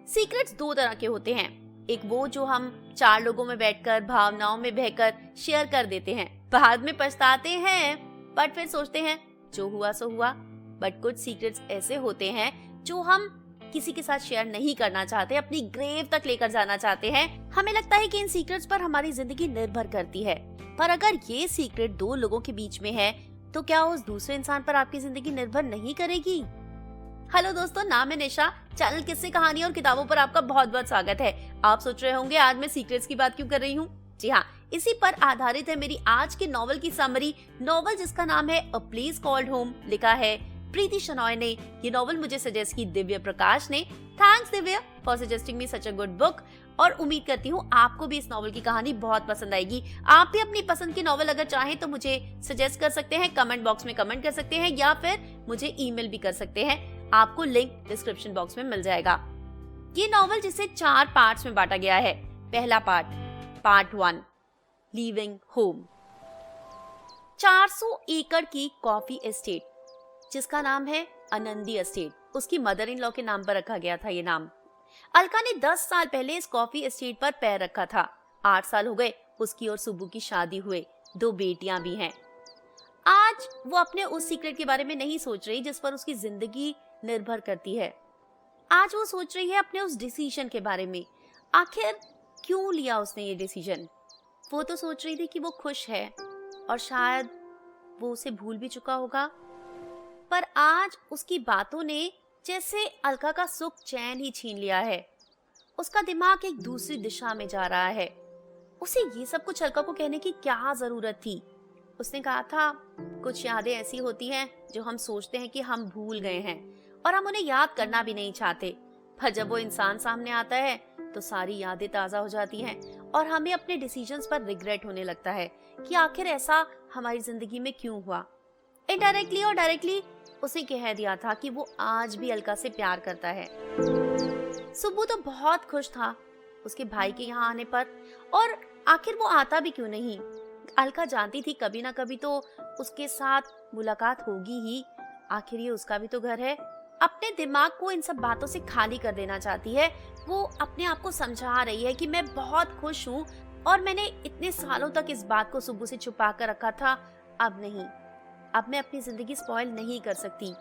Secrets दो तरह के होते हैं। एक वो जो हम चार लोगों में बैठकर भावनाओं में बहकर शेयर कर देते हैं, बाद में पछताते हैं बट फिर सोचते हैं जो हुआ सो हुआ। बट कुछ सीक्रेट्स ऐसे होते हैं जो हम किसी के साथ शेयर नहीं करना चाहते, अपनी ग्रेव तक लेकर जाना चाहते हैं। हमें लगता है कि इन सीक्रेट्स पर हमारी जिंदगी निर्भर करती है, पर अगर ये सीक्रेट दो लोगों के बीच में है तो क्या उस दूसरे इंसान पर आपकी जिंदगी निर्भर नहीं करेगी? हेलो दोस्तों, नाम है निशा। चैनल किस्से कहानी और किताबों पर आपका बहुत बहुत स्वागत है। आप सोच रहे होंगे आज मैं सीक्रेट्स की बात क्यों कर रही हूँ? जी हाँ, इसी पर आधारित है मेरी आज के नॉवल की समरी। नॉवल जिसका नाम है अ प्लेस कॉल्ड होम, लिखा है प्रीति शनॉय ने। ये नॉवल मुझे सजेस्ट की दिव्य प्रकाश ने। Thanks Divya for suggesting me such a good book. और उम्मीद करती हूँ आपको भी इस नॉवल की कहानी बहुत पसंद आएगी। आप भी अपनी पसंद की नॉवल अगर चाहें तो मुझे सजेस्ट कर सकते हैं, कमेंट बॉक्स में कमेंट कर सकते हैं या फिर मुझे ईमेल भी कर सकते हैं। आपको लिंक डिस्क्रिप्शन बॉक्स में मिल जाएगा। ये नॉवल जिसे 4 पार्ट्स में बांटा गया है। पहला पार्ट 1, लीविंग होम। 400 एकड़ की कॉफी एस्टेट जिसका नाम है आनंदी एस्टेट, उसकी मदर इन लॉ के नाम पर रखा गया था ये नाम। अलका ने 10 साल पहले इस कॉफी एस्टेट पर पैर रखा था। 8 साल हो गए उसकी और सुब्बू की शादी हुए, 2 बेटियां भी हैं। आज वो अपने उस सीक्रेट के बारे में नहीं सोच रही जिस पर उसकी जिंदगी निर्भर करती है। आज वो सोच रही है अपने उस डिसीजन के बारे में। आखिर क्यों लिया उसने ये डिसीजन? वो तो सोच रही थी कि वो खुश है और शायद वो उसे भूल भी चुका होगा, पर आज उसकी बातों ने जैसे अलका का सुख चैन ही छीन लिया है। उसका दिमाग एक दूसरी दिशा में जा रहा है। उसे ये सब कुछ अलका को कहने की क्या जरूरत थी? उसने कहा था कुछ यादें ऐसी होती हैं जो हम सोचते हैं कि हम भूल गए हैं और हम उन्हें याद करना भी नहीं चाहते, पर जब वो इंसान सामने आता है तो सारी यादें ताजा हो जाती हैं और हमें अपने डिसीजंस पर रिग्रेट होने लगता है कि आखिर ऐसा हमारी जिंदगी में क्यों हुआ। इनडायरेक्टली और डायरेक्टली उसे कह दिया था कि वो आज भी अलका से प्यार करता है। सुब्बू तो बहुत खुश था उसके भाई के यहाँ आने पर, और आखिर वो आता भी क्यों नहीं? अलका जानती थी कभी ना कभी तो उसके साथ मुलाकात होगी ही, आखिर ये उसका भी तो घर है। अपने दिमाग को इन सब बातों से खाली कर देना चाहती है। वो अपने आप को समझा रही है कि मैं बहुत खुश हूँ और मैंने इतने सालों तक इस बात को सुब्बू से छुपा कर रखा था। अब नहीं, अब मैं अपनी जिंदगी स्पॉइल नहीं कर सकती।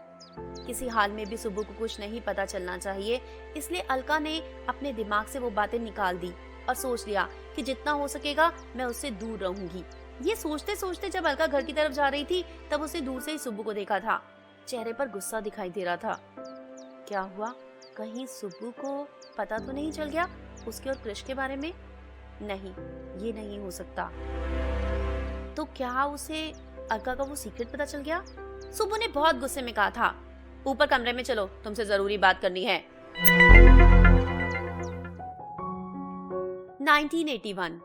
किसी हाल में भी सुब्बू को कुछ नहीं पता चलना चाहिए, इसलिए अलका ने अपने दिमाग से वो बातें निकाल दी और सोच लिया कि जितना हो सकेगा मैं उससे दूर रहूंगी। ये सोचते सोचते जब अलका घर की तरफ जा रही थी तब उसे दूर से ही सुब्बू को देखा था। चेहरे पर गुस्सा दिखाई दे रहा था। क्या हुआ? कहीं सुब्बू को पता तो नहीं चल गया उसके और कृष के बारे में? नहीं, ये नहीं हो सकता। तो क्या उसे अलका का वो सीक्रेट पता चल गया? सुब्बू ने बहुत गुस्से में कहा था, ऊपर कमरे में चलो, तुमसे जरूरी बात करनी है। 1981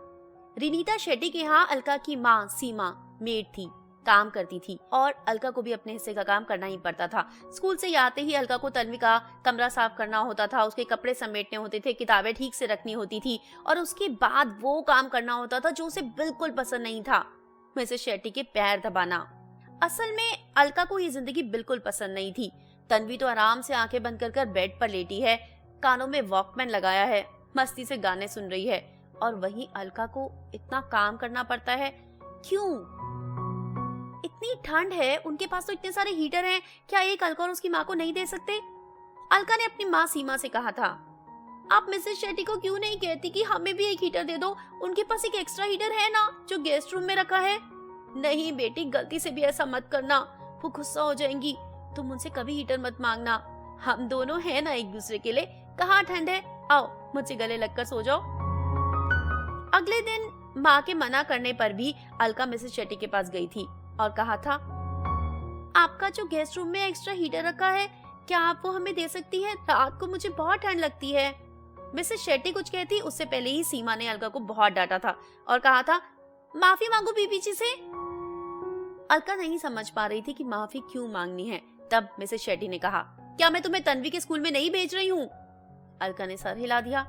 रिनीता शेट्टी के यहाँ अलका की माँ सीमा मेड थी, काम करती थी और अलका को भी अपने हिस्से का काम करना ही पड़ता था। स्कूल से आते ही अलका को तन्वी का कमरा साफ करना होता था, उसके कपड़े समेटने होते थे, किताबें ठीक से रखनी होती थी और उसके बाद वो काम करना होता था जो उसे बिल्कुल पसंद नहीं था, मिसेस शेट्टी के पैर दबाना। असल में अलका को ये जिंदगी बिल्कुल पसंद नहीं थी। तन्वी तो आराम से आंखें बंद कर कर बेड पर लेटी है, कानों में वॉकमैन लगाया है, मस्ती से गाने सुन रही है, और वहीं अलका को इतना काम करना पड़ता है। क्यों? इतनी ठंड है, उनके पास तो इतने सारे हीटर हैं, क्या एक अलका और उसकी माँ को नहीं दे सकते? अलका ने अपनी माँ सीमा से कहा था, आप मिसेस शेट्टी को क्यों नहीं कहती कि हमें भी एक हीटर दे दो? उनके पास एक एक्स्ट्रा हीटर है ना जो गेस्ट रूम में रखा है। नहीं बेटी, गलती से भी ऐसा मत करना, वो गुस्सा हो जाएंगी। तुम उनसे कभी हीटर मत मांगना, हम दोनों हैं ना एक दूसरे के लिए। कहाँ ठंड है, आओ मुझसे गले लगकर सो जाओ। अगले दिन माँ के मना करने पर भी अलका मिसेस शेट्टी के पास गई थी और कहा था, आपका जो गेस्ट रूम में एक्स्ट्रा हीटर रखा है, क्या आप वो हमें दे सकती हैं? रात को मुझे बहुत ठंड लगती है। मिसेस शेट्टी कुछ कहती उससे पहले ही सीमा ने अलका को बहुत डांटा था और कहा था, माफी मांगो बीबी जी से। अलका नहीं समझ पा रही थी कि माफी क्यों मांगनी है। तब मिसेस शेट्टी ने कहा, क्या मैं तुम्हें तन्वी के स्कूल में नहीं भेज रही हूँ? अलका ने सर हिला दिया।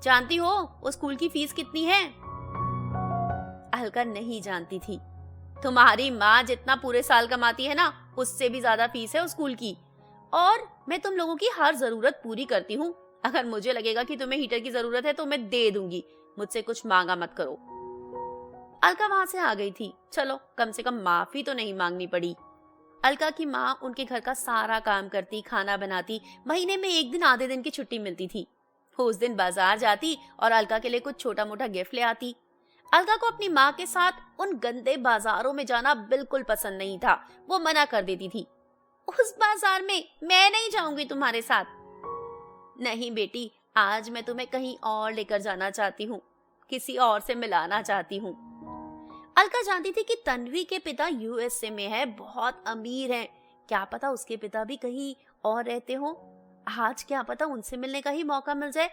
जानती हो उस स्कूल की फीस कितनी है? अलका नहीं जानती थी। तुम्हारी माँ जितना पूरे साल कमाती है ना, उससे भी ज्यादा फीस है उस स्कूल की, और मैं तुम लोगों की हर जरूरत पूरी करती हूँ। अगर मुझे लगेगा कि तुम्हें हीटर की जरूरत है तो मैं दे दूंगी, मुझसे कुछ मांगा मत करो। अलका वहां से आ गई थी। चलो कम से कम माफी तो नहीं मांगनी पड़ी। अलका की माँ उनके घर का सारा काम करती, खाना बनाती। महीने में एक दिन आधे दिन की छुट्टी मिलती थी। वो उस दिन बाजार जाती और अलका के लिए कुछ छोटा मोटा गिफ्ट ले आती। अलका को अपनी माँ के साथ उन गंदे बाजारों में जाना बिल्कुल पसंद नहीं था। वो मना कर देती थी। उस बाजार में मैं नहीं जाऊंगी तुम्हारे साथ। नहीं बेटी, आज मैं तुम्हें कहीं और लेकर जाना चाहती हूँ, किसी और से मिलाना चाहती हूँ। अलका जानती थी कि तन्वी के पिता यूएसए में है, बहुत अमीर हैं। क्या पता उसके पिता भी कहीं और रहते हो। आज क्या पता उनसे मिलने का ही मौका मिल जाए।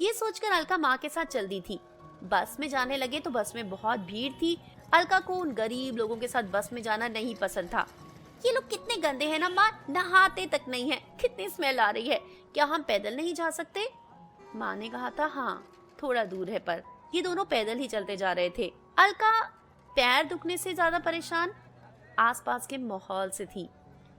ये सोचकर अलका माँ के साथ चल दी थी। बस में जाने लगे तो बस में बहुत भीड़ थी। अलका को उन गरीब लोगों के साथ बस में जाना नहीं पसंद था। ये लोग कितने गंदे हैं ना माँ, नहाते तक नहीं है, कितनी स्मेल आ रही है, क्या हम पैदल नहीं जा सकते? माँ ने कहा था हाँ थोड़ा दूर है, पर ये दोनों पैदल ही चलते जा रहे थे। अलका पैर दुखने से ज्यादा परेशान आसपास के माहौल से थी।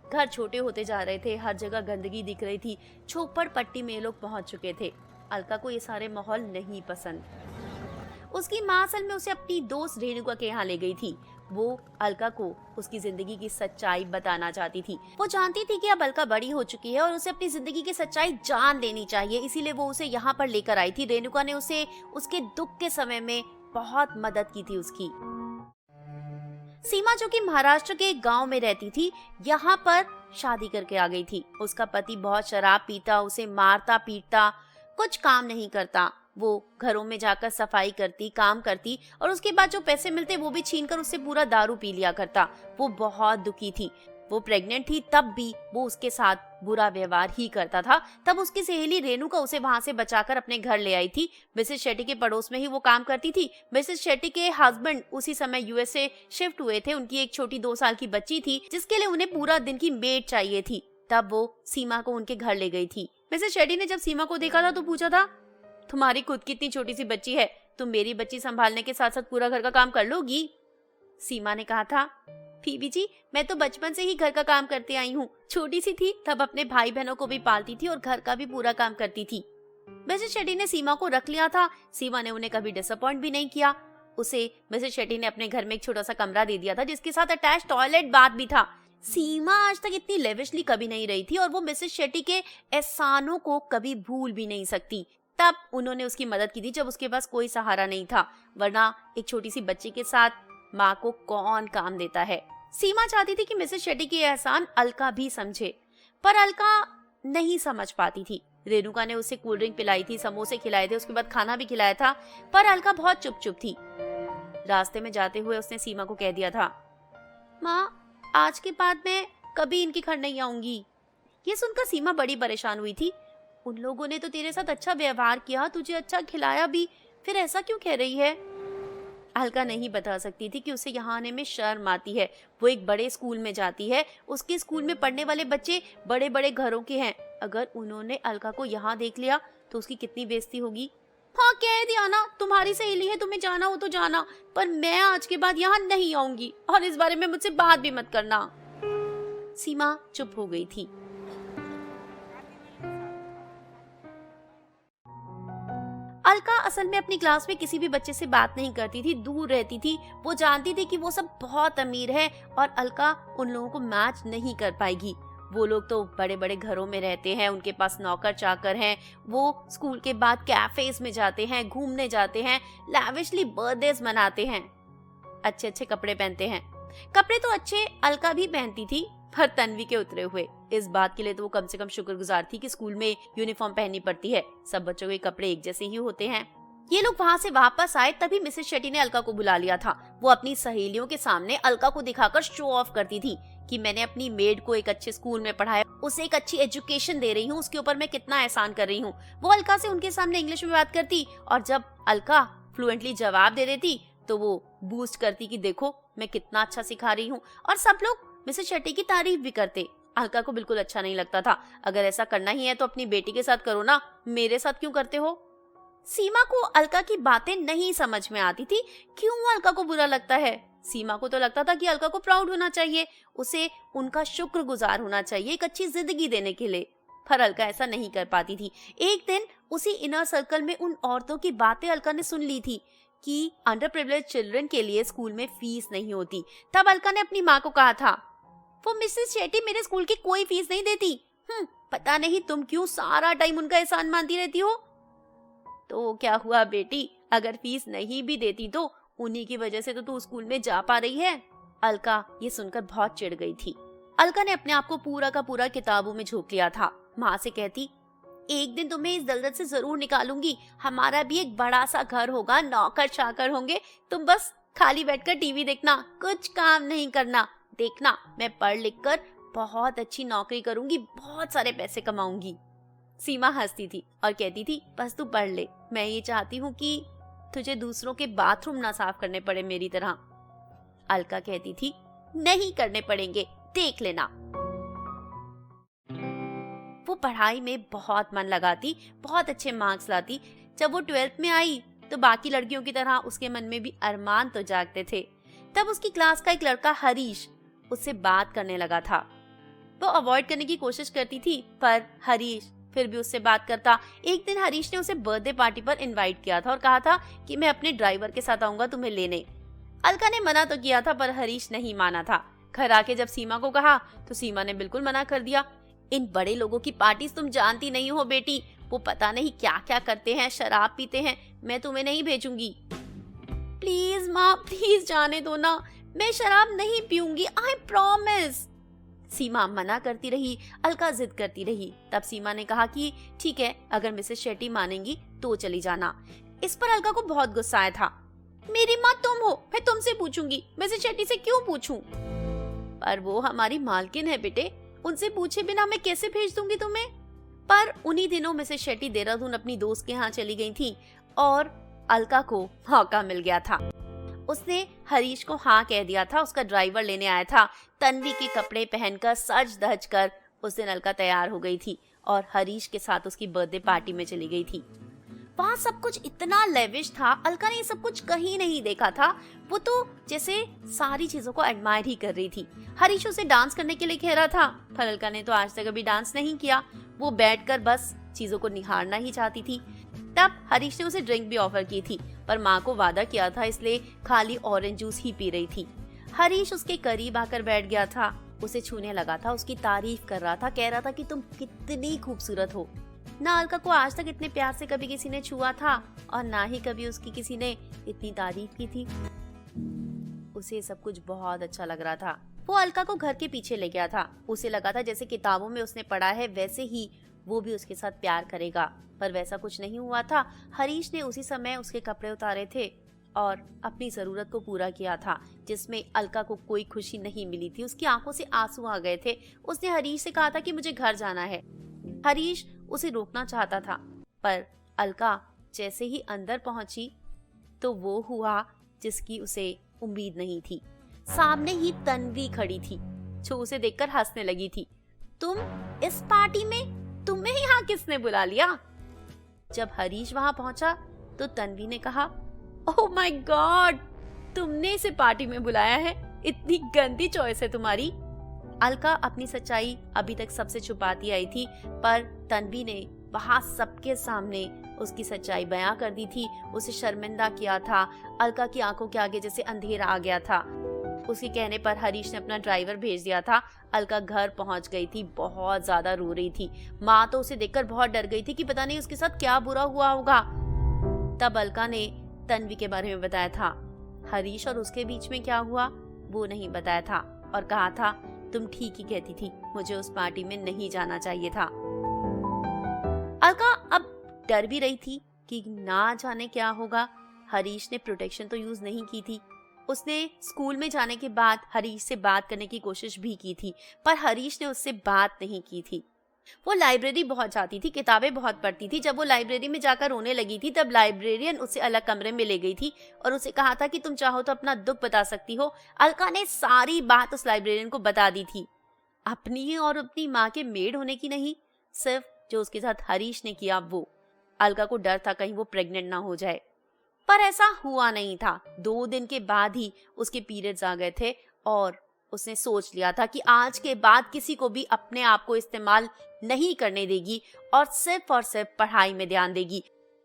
घर छोटे होते जा रहे थे, हर जगह गंदगी दिख रही थी, झोपड़ पट्टी में लोग पहुंच चुके थे। अलका को ये सारे माहौल नहीं पसंद। उसकी माँ असल में उसे अपनी दोस्त रेणुका के यहाँ ले गई थी। वो अलका को उसकी जिंदगी की सच्चाई बताना चाहती थी। वो जानती थी कि अब अलका बड़ी हो चुकी है और उसे अपनी जिंदगी की सच्चाई जान लेनी चाहिए, इसीलिए वो उसे यहाँ पर लेकर आई थी। रेणुका ने उसे उसके दुख के समय में बहुत मदद की थी उसकी। सीमा जो कि महाराष्ट्र के एक गांव में रहती थी, यहाँ पर शादी करके आ गई थी। उसका पति बहुत शराब पीता, उसे मारता पीटता, कुछ काम नहीं करता। वो घरों में जाकर सफाई करती, काम करती और उसके बाद जो पैसे मिलते वो भी छीनकर उससे पूरा दारू पी लिया करता। वो बहुत दुखी थी। वो प्रेग्नेंट थी तब भी वो उसके साथ बुरा व्यवहार ही करता था। तब उसकी सहेली रेणुका उसे वहां से बचाकर अपने घर ले आई थी। मिसेस शेट्टी के पड़ोस में ही वो काम करती थी। मिसेस शेट्टी के हस्बैंड उसी समय यूएसए शिफ्ट हुए थे। उनकी एक छोटी 2 साल की बच्ची थी जिसके लिए उन्हें पूरा दिन की मेड चाहिए थी। तब वो सीमा को उनके घर ले गई थी। मिसेस शेट्टी ने जब सीमा को देखा था तो पूछा था, तुम्हारी खुद की इतनी छोटी सी बच्ची है, तुम मेरी बच्ची संभालने के साथ साथ पूरा घर का काम कर लोगी? सीमा ने कहा था, बीबी जी मैं तो बचपन से ही घर का काम करते आई हूँ। छोटी सी थी तब अपने भाई बहनों को भी पालती थी और घर का भी पूरा काम करती थी। मिसेस शेट्टी ने सीमा को रख लिया था। सीमा ने उन्हें कभी डिसअपॉइंट भी नहीं किया। उसे मिसेस शेट्टी ने अपने घर में एक छोटा सा कमरा दे दिया था जिसके साथ अटैच टॉयलेट बाथ भी था। सीमा आज तक इतनी लेविशली कभी नहीं रही थी और वो मिसेस शेट्टी के एहसानों को कभी भूल भी नहीं सकती। तब उन्होंने उसकी मदद की थी जब उसके पास कोई सहारा नहीं था, वरना एक छोटी सी बच्ची के साथ माँ को कौन काम देता है। सीमा चाहती थी कि मिसेस शेट्टी के एहसान अलका भी समझे, पर अलका नहीं समझ पाती थी। रेणुका ने उसे कोल्ड ड्रिंक पिलाई थी, समोसे खिलाए थे, उसके बाद खाना भी खिलाया था, पर अलका बहुत चुप चुप थी। रास्ते में जाते हुए उसने सीमा को कह दिया था, माँ आज के बाद मैं कभी इनके घर नहीं आऊंगी। ये सुनकर सीमा बड़ी परेशान हुई थी। उन लोगों ने तो तेरे साथ अच्छा व्यवहार किया, तुझे अच्छा खिलाया भी, फिर ऐसा क्यों कह रही है? अलका नहीं बता सकती थी कि उसे यहाँ आने में शर्म आती है। वो एक बड़े स्कूल में जाती है, उसके स्कूल में पढ़ने वाले बच्चे बड़े बड़े घरों के हैं। अगर उन्होंने अलका को यहाँ देख लिया तो उसकी कितनी बेइज्जती होगी। हाँ कह दिया ना, तुम्हारी सहेली है, तुम्हें जाना हो तो जाना, पर मैं आज के बाद यहाँ नहीं आऊंगी और इस बारे में मुझसे बात भी मत करना। सीमा चुप हो गई थी। अलका असल में अपनी क्लास में किसी भी बच्चे से बात नहीं करती थी, दूर रहती थी। वो जानती थी कि वो सब बहुत अमीर है और अलका उन लोगों को मैच नहीं कर पाएगी। वो लोग तो बड़े बड़े घरों में रहते हैं, उनके पास नौकर चाकर हैं, वो स्कूल के बाद कैफेज में जाते हैं, घूमने जाते हैं, लैविशली बर्थडेज मनाते हैं, अच्छे अच्छे कपड़े पहनते हैं। कपड़े तो अच्छे अलका भी पहनती थी, पर तन्वी के उतरे हुए। इस बात के लिए तो वो कम से कम शुक्रगुजार थी कि स्कूल में यूनिफॉर्म पहननी पड़ती है, सब बच्चों के कपड़े एक जैसे ही होते हैं। ये लोग वहाँ से वापस आए तभी मिसेस शेट्टी ने अलका को बुला लिया था। वो अपनी सहेलियों के सामने अलका को दिखाकर शो ऑफ करती थी कि मैंने अपनी मेड को एक अच्छे स्कूल में पढ़ाया, उसे एक अच्छी एजुकेशन दे रही हूँ, उसके ऊपर मैं कितना एहसान कर रही हूँ। वो अलका से उनके सामने इंग्लिश में बात करती और जब अलका फ्लुएंटली जवाब दे देती तो वो बूस्ट करती कि देखो मैं कितना अच्छा सिखा रही हूँ, और सब लोग मिसेस शेट्टी की तारीफ भी करते। अलका को बिल्कुल अच्छा नहीं लगता था। अगर ऐसा करना ही है तो अपनी बेटी के साथ करो ना, मेरे साथ क्यों करते हो? सीमा को अलका की बातें नहीं समझ में आती थी। क्यों अलका को बुरा लगता है? सीमा को तो लगता था कि अलका को प्राउड होना चाहिए, उसे उनका शुक्रगुजार होना चाहिए एक अच्छी जिंदगी देने के लिए। पर अलका ऐसा नहीं कर पाती थी। एक दिन उसी इनर सर्कल में उन औरतों की बातें अलका ने सुन ली थी कि अंडर प्रिविलेज चिल्ड्रन के लिए स्कूल में फीस नहीं होती। तब अलका ने अपनी माँ को कहा था, वो मिसेस शेट्टी मेरे स्कूल की कोई फीस नहीं देती। पता नहीं तुम क्यों सारा टाइम उनका एहसान मानती रहती हो। तो क्या हुआ बेटी, अगर फीस नहीं भी देती तो उन्हीं की वजह से तो तू स्कूल में जा पा रही है। अलका ये सुनकर बहुत चिढ़ गई थी। अलका ने अपने आप को पूरा का पूरा किताबों में झोंक लिया था। माँ से कहती, एक दिन तुम्हें इस दलदल से जरूर निकालूंगी। हमारा भी एक बड़ा सा घर होगा, नौकर चाकर होंगे, तुम बस खाली बैठकर टीवी देखना, कुछ काम नहीं करना। देखना मैं पढ़ लिख कर बहुत अच्छी नौकरी करूंगी, बहुत सारे पैसे कमाऊंगी। सीमा हंसती थी और कहती थी, बस तू पढ़ ले, मैं ये चाहती हूँ कि तुझे दूसरों के बाथरूम ना साफ करने पड़े मेरी तरह। अलका कहती थी, नहीं करने पड़ेंगे, देख लेना। वो पढ़ाई में बहुत मन लगाती, बहुत अच्छे मार्क्स लाती। जब वो 12th में आई तो बाकी लड़कियों की तरह उसके मन में भी अरमान तो जागते थे। तब उसकी क्लास का एक लड़का हरीश उससे बात करने लगा था। वो अवॉइड करने की कोशिश करती थी, पर हरीश फिर भी उससे बात करता। एक दिन हरीश ने उसे बर्थडे पार्टी पर इनवाइट किया था और कहा था कि मैं अपने ड्राइवर के साथ आऊंगा तुम्हें लेने। अलका ने मना तो किया था, पर हरीश नहीं माना था। घर आके जब सीमा को कहा तो सीमा ने बिल्कुल मना कर दिया। इन बड़े लोगों की पार्टीज तुम जानती नहीं हो बेटी, वो पता नहीं क्या क्या करते हैं, शराब पीते हैं, मैं तुम्हें नहीं भेजूंगी। प्लीज माँ, प्लीज जाने दो ना, मैं शराब नहीं पीऊंगी, आई प्रॉमिस। सीमा मना करती रही, अलका जिद करती रही। तब सीमा ने कहा कि ठीक है, अगर मिसेस शेट्टी मानेंगी तो चली जाना। इस पर अलका को बहुत गुस्सा आया था। मेरी माँ तुम हो, मैं तुमसे पूछूंगी, मिसेस शेट्टी से क्यों पूछूं? पर वो हमारी मालकिन है बेटे, उनसे पूछे बिना मैं कैसे भेज दूंगी तुम्हें? पर उन्हीं दिनों मिसेस शेट्टी देहरादून अपनी दोस्त के यहाँ चली गई थी और अलका को मौका मिल गया था। उसने हरीश को हाँ कह दिया था, उसका ड्राइवर लेने आया था। तन्वी के कपड़े पहनकर सज धज कर उस दिन अलका तैयार हो गई थी और हरीश के साथ उसकी बर्थडे पार्टी में चली गई थी। वहाँ सब कुछ इतना लेविश था, अलका ने ये सब कुछ कहीं नहीं देखा था। वो तो जैसे सारी चीजों को एडमायर ही कर रही थी। हरीश उसे डांस करने के लिए कह रहा था, पर अलका ने तो आज तक कभी डांस नहीं किया। वो बैठकर बस चीजों को निहारना ही चाहती थी। तब हरीश ने उसे ड्रिंक भी ऑफर की थी, पर माँ को वादा किया था इसलिए खाली ऑरेंज जूस ही पी रही थी। हरीश उसके करीब आकर बैठ गया था, उसे छूने लगा था, उसकी तारीफ कर रहा था, कह रहा था कि तुम कितनी खूबसूरत हो। ना अलका को आज तक इतने प्यार से कभी किसी ने छुआ था और ना ही कभी उसकी किसी ने इतनी तारीफ की थी। उसे सब कुछ बहुत अच्छा लग रहा था। वो अलका को घर के पीछे ले गया था। उसे लगा था जैसे किताबों में उसने पढ़ा है वैसे ही वो भी उसके साथ प्यार करेगा, पर वैसा कुछ नहीं हुआ था। हरीश ने उसी समय उसके कपड़े उतारे थे और अपनी जरूरत को पूरा किया था, जिसमें अलका को कोई खुशी नहीं मिली थी। उसकी आंखों से आंसू आ गए थे। उसने हरीश से कहा था कि मुझे घर जाना है। हरीश उसे रोकना चाहता था, पर अलका जैसे ही अंदर पहुंची तो वो हुआ जिसकी उसे उम्मीद नहीं थी। सामने ही तन्वी खड़ी थी, जो उसे देखकर हंसने लगी थी। तुम इस पार्टी में, तुम्हें यहाँ किसने बुला लिया? जब हरीश वहां पहुंचा तो तन्वी ने कहा, ओह माय गॉड, तुमने इसे पार्टी में बुलाया है, इतनी गंदी चॉइस है तुम्हारी। अलका अपनी सच्चाई अभी तक सबसे छुपाती आई थी, पर तन्वी ने वहां सबके सामने उसकी सच्चाई बयां कर दी थी, उसे शर्मिंदा किया था। अलका की आंखों के आगे जैसे अंधेरा आ गया था। उसके कहने पर हरीश ने अपना ड्राइवर भेज दिया था। अलका घर पहुंच गई थी, बहुत ज्यादा रो रही थी। माँ तो उसे देखकर बहुत डर गई थी कि पता नहीं उसके साथ क्या बुरा हुआ होगा। तब अलका ने तन्वी के बारे में बताया था। हरीश और उसके बीच में क्या हुआ वो नहीं बताया था और कहा था, तुम ठीक ही कहती थी, मुझे उस पार्टी में नहीं जाना चाहिए था। अलका अब डर भी रही थी कि ना जाने क्या होगा। हरीश ने प्रोटेक्शन तो यूज नहीं की थी। उसने स्कूल में जाने के बाद हरीश से बात करने की कोशिश भी की थी, पर हरीश ने उससे बात नहीं की थी। वो लाइब्रेरी बहुत जाती थी, किताबें बहुत पढ़ती थी। जब वो लाइब्रेरी में जाकर रोने लगी थी तब लाइब्रेरियन उसे अलग कमरे में ले गई थी और उसे कहा था कि तुम चाहो तो अपना दुख बता सकती हो। अलका ने सारी बात उस लाइब्रेरियन को बता दी थी, अपनी और अपनी माँ के मेड होने की नहीं, सिर्फ जो उसके साथ हरीश ने किया वो। अलका को डर था कहीं वो प्रेग्नेंट ना हो जाए, पर ऐसा हुआ नहीं था। 2 दिन के बाद ही उसके पीरियड्स आ गए थे और उसने सोच लिया था कि आज के बाद किसी को भी अपने आप को इस्तेमाल नहीं करने देगी और सिर्फ पढ़ाई में ध्यान देगी।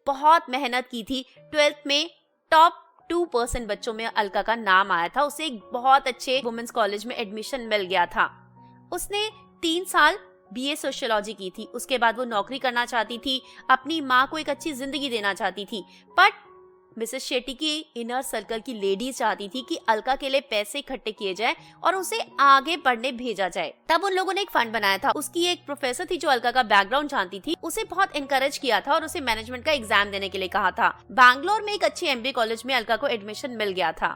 बहुत मेहनत की थी। 12th में टॉप 2% बच्चों में अलका का नाम आया था। उसे एक बहुत अच्छे वुमेन्स कॉलेज में एडमिशन मिल गया था। उसने 3 साल बीए सोशियोलॉजी की थी। उसके बाद वो नौकरी करना चाहती थी, अपनी माँ को एक अच्छी जिंदगी देना चाहती थी। बट मिसेस शेट्टी की इनर सर्कल की लेडीज चाहती थी कि अलका के लिए पैसे इकट्ठे किए जाए और उसे आगे पढ़ने भेजा जाए। तब उन लोगों ने एक फंड बनाया था। उसकी एक प्रोफेसर थी जो अलका का बैकग्राउंड जानती थी, उसे बहुत एनकरेज किया था और उसे मैनेजमेंट का एग्जाम देने के लिए कहा था। बैंगलोर में एक अच्छी एमबीए कॉलेज में अलका को एडमिशन मिल गया था।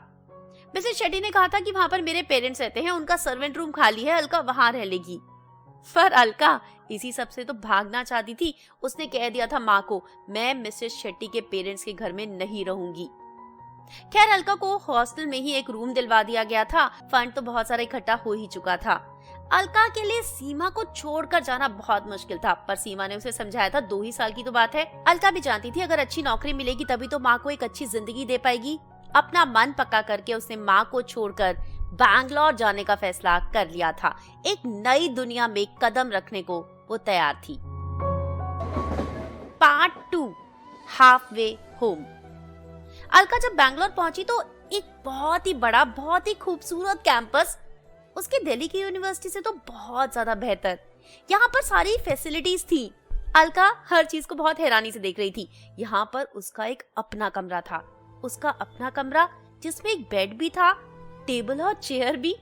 मिसेस शेट्टी ने कहा था कि वहाँ पर मेरे पेरेंट्स रहते हैं, उनका सर्वेंट रूम खाली है, अलका वहाँ रह लेगी। पर अलका इसी सब से तो भागना चाहती थी। उसने कह दिया था माँ को, मैं मिसेस शेट्टी के पेरेंट्स के घर में नहीं रहूंगी। खैर अलका को हॉस्टल में ही एक रूम दिलवा दिया गया था। फंड तो बहुत सारा इकट्ठा हो ही चुका था। अलका के लिए सीमा को छोड़कर जाना बहुत मुश्किल था, पर सीमा ने उसे समझाया था 2 ही साल की तो बात है। अलका भी जानती थी अगर अच्छी नौकरी मिलेगी तभी तो माँ को एक अच्छी जिंदगी दे पाएगी। अपना मन पक्का करके उसने माँ को छोड़कर बैंगलोर जाने का फैसला कर लिया था। एक नई दुनिया में कदम रखने को वो तैयार थी। Part 2, half way home. Alka जब बैंगलोर पहुंची तो एक बहुत ही बड़ा, बहुत ही खूबसूरत कैंपस, उसके दिल्ली की यूनिवर्सिटी से तो बहुत ज्यादा बेहतर। यहाँ पर सारी फैसिलिटीज थी। अलका हर चीज को बहुत हैरानी से देख रही थी। यहाँ पर उसका एक अपना कमरा था, उसका अपना कमरा जिसमें एक बेड भी था, टेबल और चेयर भी।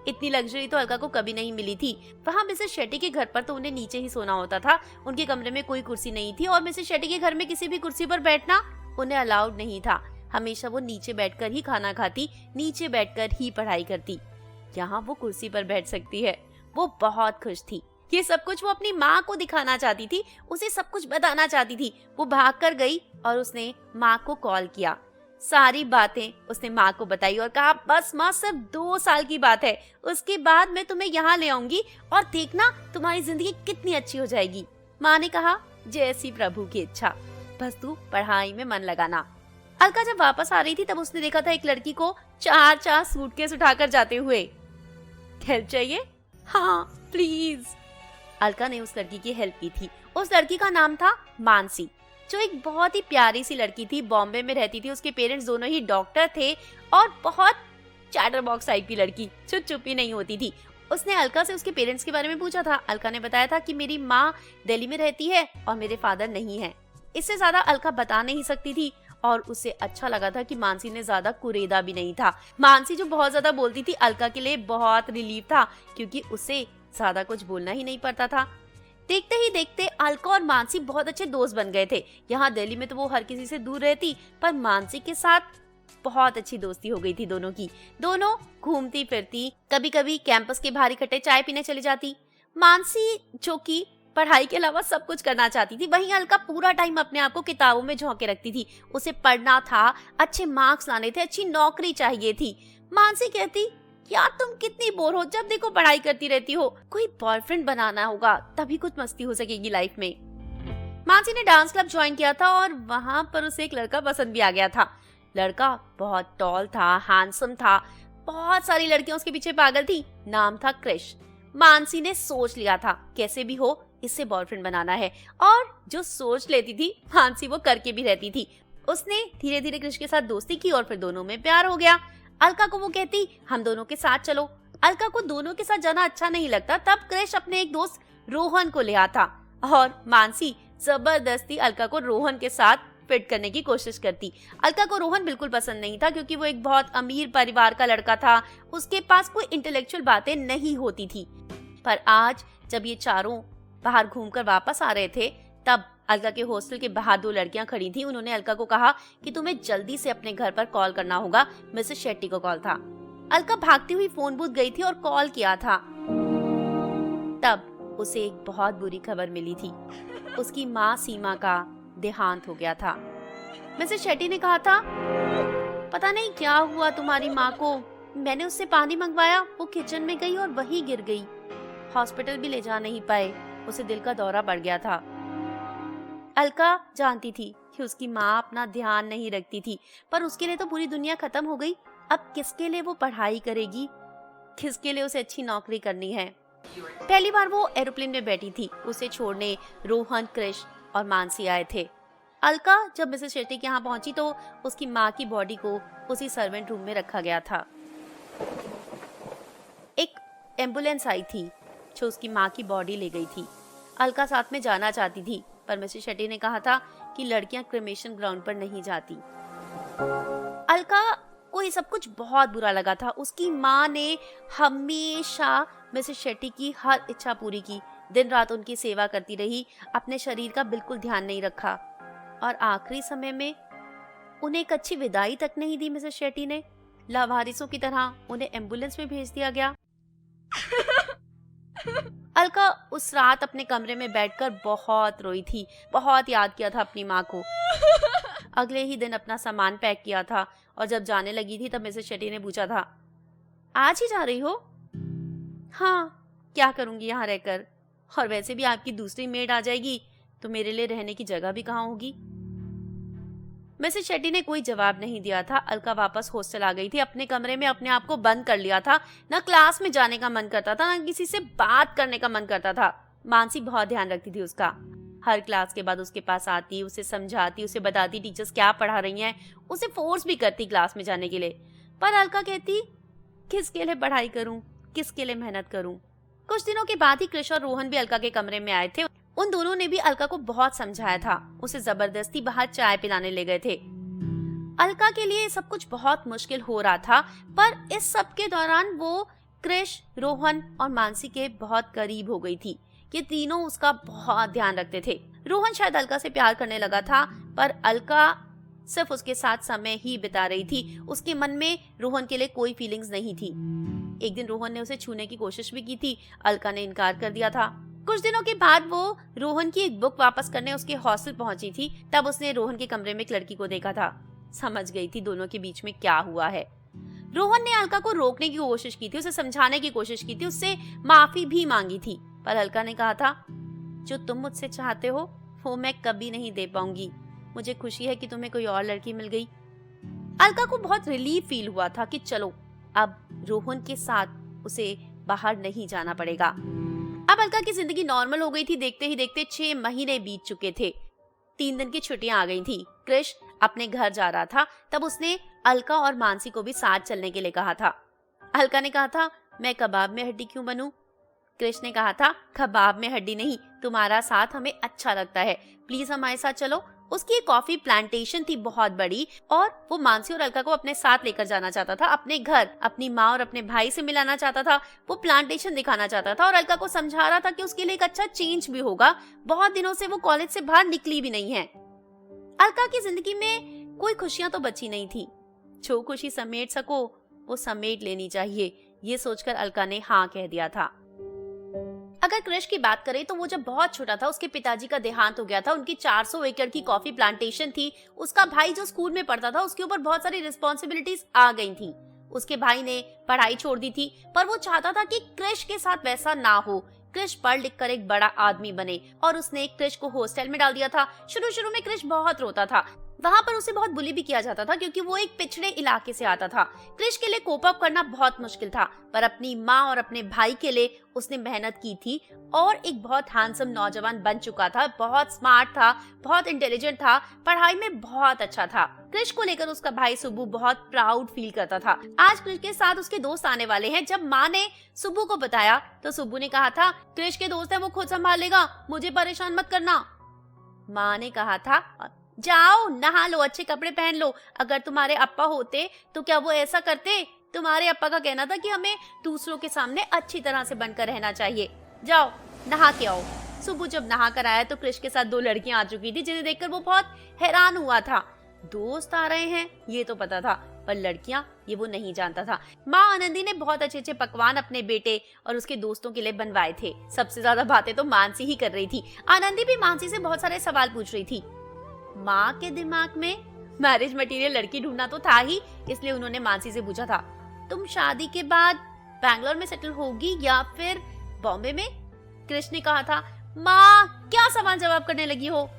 इतनी लग्जरी तो अलका को कभी नहीं मिली थी। वहाँ मिसेस शेट्टी के घर पर तो उन्हें नीचे ही सोना होता था। उनके कमरे में कोई कुर्सी नहीं थी और मिसेस शेट्टी के घर में किसी भी कुर्सी पर बैठना उन्हें अलाउड नहीं था। हमेशा वो नीचे बैठकर ही खाना खाती, नीचे बैठकर ही पढ़ाई करती। यहाँ वो कुर्सी पर बैठ सकती है। वो बहुत खुश थी। ये सब कुछ वो अपनी माँ को दिखाना चाहती थी, उसे सब कुछ बताना चाहती थी। वो भाग कर गई और उसने माँ को कॉल किया। सारी बातें उसने माँ को बताई और कहा, बस माँ सिर्फ 2 साल की बात है, उसके बाद मैं तुम्हें यहाँ ले आऊंगी और देखना तुम्हारी जिंदगी कितनी अच्छी हो जाएगी। माँ ने कहा, जैसी प्रभु की इच्छा, बस तू पढ़ाई में मन लगाना। अलका जब वापस आ रही थी तब उसने देखा था एक लड़की को 4 सूटकेस उठाकर जाते हुए। हेल्प चाहिए? हाँ प्लीज। अलका ने उस लड़की की हेल्प की थी। उस लड़की का नाम था मानसी, जो एक बहुत ही प्यारी सी लड़की थी। बॉम्बे में रहती थी। उसके पेरेंट्स दोनों ही डॉक्टर थे और बहुत चैटर बॉक्स टाइप की लड़की, चुप ही नहीं होती थी। उसने अलका से उसके पेरेंट्स के बारे में पूछा था। अलका ने बताया था कि मेरी माँ दिल्ली में रहती है और मेरे फादर नहीं है। इससे ज्यादा अलका बता नहीं सकती थी और उसे अच्छा लगा था कि मानसी ने ज्यादा कुरेदा भी नहीं था। मानसी जो बहुत ज्यादा बोलती थी, अलका के लिए बहुत रिलीफ था क्योंकि उसे ज्यादा कुछ बोलना ही नहीं पड़ता था। देखते ही देखते अलका और मानसी बहुत अच्छे दोस्त बन गए थे। यहाँ दिल्ली में तो वो हर किसी से दूर रहती, पर मानसी के साथ बहुत अच्छी दोस्ती हो गई थी दोनों की। दोनों घूमती फिरती, कभी कभी कैंपस के बाहर इकट्ठे चाय पीने चली जाती। मानसी जो कि पढ़ाई के अलावा सब कुछ करना चाहती थी, वहीं अलका पूरा टाइम अपने आप को किताबों में झोंके रखती थी। उसे पढ़ना था, अच्छे मार्क्स लाने थे, अच्छी नौकरी चाहिए थी। मानसी कहती, यार तुम कितनी बोर हो, जब देखो पढ़ाई करती रहती हो, कोई बॉयफ्रेंड बनाना होगा तभी कुछ मस्ती हो सकेगी लाइफ में। मानसी ने डांस क्लब ज्वाइन किया था और वहां पर उसे एक लड़का पसंद भी आ गया था। लड़का बहुत टॉल था, हैंडसम था, बहुत सारी लड़कियां उसके पीछे पागल थी। नाम था क्रिश। मानसी ने सोच लिया था कैसे भी हो इससे बॉयफ्रेंड बनाना है, और जो सोच लेती थी मानसी वो करके भी रहती थी। उसने धीरे धीरे क्रिश के साथ दोस्ती की और फिर दोनों में प्यार हो गया। अलका को वो कहती, हम दोनों के साथ चलो। अलका को दोनों के साथ जाना अच्छा नहीं लगता। तब क्रिश अपने एक दोस्त रोहन को ले आता और मानसी जबरदस्ती अलका को रोहन के साथ फिट करने की कोशिश करती। अलका को रोहन बिल्कुल पसंद नहीं था क्योंकि वो एक बहुत अमीर परिवार का लड़का था। उसके पास कोई इंटेलेक्चुअल बातें नहीं होती थी। पर आज जब ये चारों बाहर घूमकर वापस आ रहे थे तब अलका के हॉस्टल के बाहर 2 लड़कियां खड़ी थी। उन्होंने अलका को कहा कि तुम्हें जल्दी से अपने घर पर कॉल करना होगा। मिसेस शेट्टी को कॉल था। अलका भागती हुई फोन बूथ गई थी और कॉल किया था। तब उसे एक बहुत बुरी खबर मिली थी। उसकी माँ सीमा का देहांत हो गया था। मिसेस शेट्टी ने कहा था, पता नहीं क्या हुआ तुम्हारी माँ को, मैंने उससे पानी मंगवाया, वो किचन में गई और वहीं गिर गई। हॉस्पिटल भी ले जा नहीं पाए, उसे दिल का दौरा पड़ गया था। अलका जानती थी कि उसकी माँ अपना ध्यान नहीं रखती थी, पर उसके लिए तो पूरी दुनिया खत्म हो गई। अब किसके लिए वो पढ़ाई करेगी? किसके लिए उसे अच्छी नौकरी करनी है। पहली बार वो एरोप्लेन में बैठी थी। उसे छोड़ने रोहन, क्रिश और मानसी आए थे। अलका जब मिसेस शेट्टी के यहाँ पहुंची तो उसकी माँ की बॉडी को उसी सर्वेंट रूम में रखा गया था। एक एम्बुलेंस आई थी जो उसकी माँ की बॉडी ले गई थी। अलका साथ में जाना चाहती थी पर मिसेस शेट्टी ने कहा था कि लड़कियां क्रिमेशन ग्राउंड पर नहीं जाती। अलका को ये सब कुछ बहुत बुरा लगा था। उसकी माँ ने हमेशा मिसेस शेट्टी की हर इच्छा पूरी की, दिन रात उनकी सेवा करती रही, अपने शरीर का बिल्कुल ध्यान नहीं रखा और आखिरी समय में उन्हें एक अच्छी विदाई तक नहीं दी मिसेस शेट्टी ने। लावारिसों की तरह उन्हें एम्बुलेंस में भेज दिया गया। अलका उस रात अपने कमरे में बैठकर बहुत रोई थी, बहुत याद किया था अपनी माँ को। अगले ही दिन अपना सामान पैक किया था और जब जाने लगी थी तब मिसेस शेट्टी ने पूछा था, आज ही जा रही हो? हाँ, क्या करूंगी यहाँ रहकर, और वैसे भी आपकी दूसरी मेड आ जाएगी तो मेरे लिए रहने की जगह भी कहाँ होगी। मिसेस शेट्टी ने कोई जवाब नहीं दिया था। अलका वापस हॉस्टल आ गई थी। अपने कमरे में अपने आप को बंद कर लिया था। ना क्लास में जाने का मन करता था, ना किसी से बात करने का मन करता था। मानसी बहुत ध्यान रखती थी उसका। हर क्लास के बाद उसके पास आती, उसे समझाती, उसे बताती टीचर्स क्या पढ़ा रही हैं, उसे फोर्स भी करती क्लास में जाने के लिए। पर अलका कहती, किसके लिए पढ़ाई करूं, किसके लिए मेहनत करूं। कुछ दिनों के बाद ही क्रिश और रोहन भी अलका के कमरे में आए थे। उन दोनों ने भी अलका को बहुत समझाया था। उसे जबरदस्ती बाहर चाय पिलाने ले गए थे। अलका के लिए सब कुछ बहुत मुश्किल हो रहा था, पर इस सब के दौरान वो क्रिश, रोहन और मानसी के बहुत करीब हो गई थी। ये तीनों उसका बहुत ध्यान रखते थे। रोहन शायद अलका से प्यार करने लगा था, पर अलका सिर्फ उसके साथ समय ही बिता रही थी। उसके मन में रोहन के लिए कोई फीलिंग्स नहीं थी। एक दिन रोहन ने उसे छूने की कोशिश भी की थी। अलका ने इनकार कर दिया था। कुछ दिनों के बाद वो रोहन की एक बुक वापस करने उसके हॉस्टल पहुंची थी। तब उसने रोहन के कमरे में एक लड़की को देखा था। समझ गई थी दोनों के बीच में क्या हुआ है। रोहन ने अलका को रोकने की कोशिश की थी, उसे समझाने की कोशिश की थी, उससे माफी भी मांगी थी, पर अलका ने कहा था, जो तुम मुझसे चाहते हो वो मैं कभी नहीं दे पाऊंगी। मुझे खुशी है कि तुम्हें कोई और लड़की मिल गई। अलका को बहुत रिलीफ फील हुआ था कि चलो अब रोहन के साथ उसे बाहर नहीं जाना पड़ेगा। अब अलका की जिंदगी नॉर्मल हो गई थी। देखते ही देखते 6 महीने बीत चुके थे। 3 दिन की छुट्टियां आ गई थी। क्रिश अपने घर जा रहा था। तब उसने अलका और मानसी को भी साथ चलने के लिए कहा था। अलका ने कहा था, मैं कबाब में हड्डी क्यों बनूं? क्रिश ने कहा था, कबाब में हड्डी नहीं, तुम्हारा साथ हमें अच्छा लगता है, प्लीज हमारे साथ चलो। उसकी एक कॉफी प्लांटेशन थी बहुत बड़ी और वो मानसी और अलका को अपने साथ लेकर जाना चाहता था। अपने घर, अपनी माँ और अपने भाई से मिलाना चाहता था। वो प्लांटेशन दिखाना चाहता था और अलका को समझा रहा था कि उसके लिए एक अच्छा चेंज भी होगा। बहुत दिनों से वो कॉलेज से बाहर निकली भी नहीं है। अलका की जिंदगी में कोई खुशियां तो बची नहीं थी। जो खुशी समेट सको वो समेट लेनी चाहिए, ये सोचकर अलका ने हाँ कह दिया था। अगर क्रिश की बात करें तो वो जब बहुत छोटा था उसके पिताजी का देहांत हो गया था। उनकी 400 एकड़ की कॉफी प्लांटेशन थी। उसका भाई जो स्कूल में पढ़ता था उसके ऊपर बहुत सारी रिस्पॉन्सिबिलिटीज आ गई थी। उसके भाई ने पढ़ाई छोड़ दी थी, पर वो चाहता था कि क्रिश के साथ वैसा ना हो। क्रिश पढ़ लिख कर एक बड़ा आदमी बने और उसने क्रिश को हॉस्टल में डाल दिया था। शुरू में क्रिश बहुत रोता था। वहाँ पर उसे बहुत बुली भी किया जाता था क्योंकि वो एक पिछड़े इलाके से आता था। क्रिश के लिए कोप अप करना बहुत मुश्किल था, पर अपनी माँ और अपने भाई के लिए उसने मेहनत की थी और एक बहुत हैंडसम नौजवान बन चुका था। बहुत स्मार्ट था, बहुत इंटेलिजेंट था, पढ़ाई में बहुत अच्छा था। क्रिश को लेकर उसका भाई सुब्बू बहुत प्राउड फील करता था। आज क्रिश के साथ उसके दोस्त आने वाले हैं। जब माँ ने सुब्बू को बताया तो सुब्बू ने कहा था, क्रिश के दोस्त है, वो खुद संभाल लेगा, मुझे परेशान मत करना। माँ ने कहा था, जाओ नहा लो, अच्छे कपड़े पहन लो। अगर तुम्हारे अप्पा होते तो क्या वो ऐसा करते? तुम्हारे अप्पा का कहना था कि हमें दूसरों के सामने अच्छी तरह से बनकर रहना चाहिए। जाओ नहा के आओ। सुबह जब नहा कर आया तो क्रिश के साथ 2 लड़कियां आ चुकी थी, जिन्हें देखकर वो बहुत हैरान हुआ था। दोस्त आ रहे हैं ये तो पता था, पर लड़कियां ये वो नहीं जानता था। माँ आनंदी ने बहुत अच्छे अच्छे पकवान अपने बेटे और उसके दोस्तों के लिए बनवाए थे। सबसे ज्यादा बातें तो मानसी ही कर रही थी। आनंदी भी मानसी से बहुत सारे सवाल पूछ रही थी। माँ के दिमाग में मैरिज मटेरियल लड़की ढूंढना तो था ही, इसलिए उन्होंने मानसी से पूछा था, तुम शादी के बाद बैंगलोर में सेटल होगी या फिर बॉम्बे में? क्रिश ने कहा था, माँ क्या सवाल जवाब करने लगी हो?